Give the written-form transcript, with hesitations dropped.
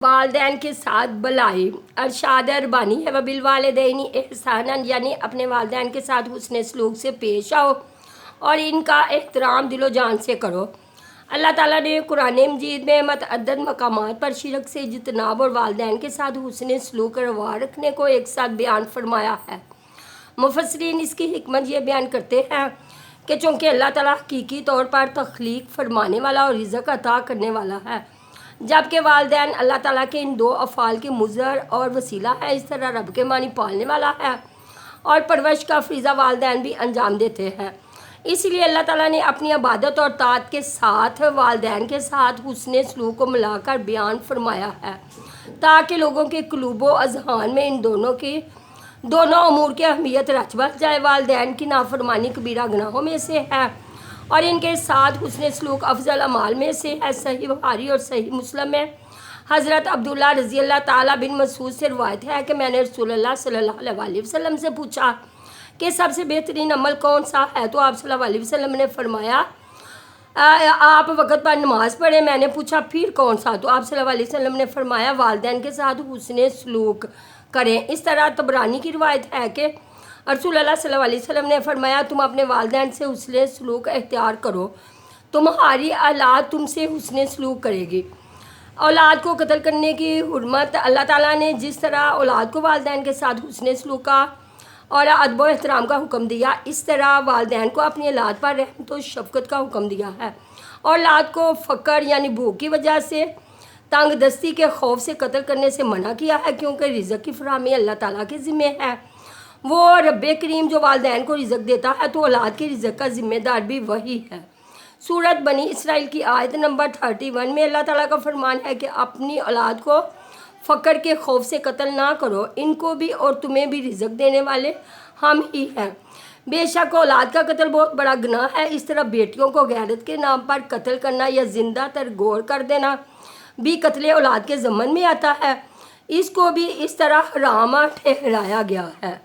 والدین کے ساتھ بلائی ارشاد ربانی ہے وبالوالدین احسانا، یعنی اپنے والدین کے ساتھ حسن سلوک سے پیش آؤ اور ان کا احترام دل و جان سے کرو۔ اللہ تعالیٰ نے قرآن مجید میں متعدد مقامات پر شرک سے اجتناب اور والدین کے ساتھ حسن سلوک روا رکھنے کو ایک ساتھ بیان فرمایا ہے۔ مفسرین اس کی حکمت یہ بیان کرتے ہیں کہ چونکہ اللہ تعالیٰ حقیقی طور پر تخلیق فرمانے والا اور رزق عطا کرنے والا ہے، جبکہ والدین اللہ تعالیٰ کے ان دو افعال کے مظہر اور وسیلہ ہے، اس طرح رب کے معنی پالنے والا ہے اور پرورش کا فریضہ والدین بھی انجام دیتے ہیں۔ اس لیے اللہ تعالیٰ نے اپنی عبادت اور طاعت کے ساتھ والدین کے ساتھ حسن سلوک کو ملا کر بیان فرمایا ہے، تاکہ لوگوں کے قلوب و اذہان میں ان دونوں امور کی اہمیت رچ بس جائے۔ والدین کی نافرمانی کبیرہ گناہوں میں سے ہے اور ان کے ساتھ حسن سلوک افضل اعمال میں سے ہے۔ صحیح بخاری اور صحیح مسلم میں حضرت عبداللہ رضی اللہ تعالیٰ بن مسعود سے روایت ہے کہ میں نے رسول اللہ صلی اللہ علیہ وسلم سے پوچھا کہ سب سے بہترین عمل کون سا ہے، تو آپ صلی اللہ علیہ وسلم نے فرمایا آپ وقت پر نماز پڑھیں۔ میں نے پوچھا پھر کون سا، تو آپ صلی اللہ علیہ وسلم نے فرمایا والدین کے ساتھ حسن سلوک کریں۔ اس طرح طبرانی کی روایت ہے کہ رسول اللہ صلی اللہ علیہ وسلم نے فرمایا تم اپنے والدین سے حسن سلوک اختیار کرو، تمہاری اولاد تم سے حسن سلوک کرے گی۔ اولاد کو قتل کرنے کی حرمت اللہ تعالیٰ نے جس طرح اولاد کو والدین کے ساتھ حسن سلوک کا اور ادب و احترام کا حکم دیا، اس طرح والدین کو اپنی اولاد پر رحمت و شفقت کا حکم دیا ہے۔ اولاد کو فقر یعنی بھوک کی وجہ سے تنگ دستی کے خوف سے قتل کرنے سے منع کیا ہے، کیونکہ رزق کی فراہمی اللہ تعالیٰ کے ذمے ہے۔ وہ رب کریم جو والدین کو رزق دیتا ہے تو اولاد کے رزق کا ذمہ دار بھی وہی ہے۔ سورۃ بنی اسرائیل کی آیت نمبر 31 میں اللہ تعالیٰ کا فرمان ہے کہ اپنی اولاد کو فقر کے خوف سے قتل نہ کرو، ان کو بھی اور تمہیں بھی رزق دینے والے ہم ہی ہیں۔ بے شک اولاد کا قتل بہت بڑا گناہ ہے۔ اس طرح بیٹیوں کو غیرت کے نام پر قتل کرنا یا زندہ ترگور کر دینا بھی قتل اولاد کے ضمن میں آتا ہے، اس کو بھی اس طرح حرام ٹھہرایا گیا ہے۔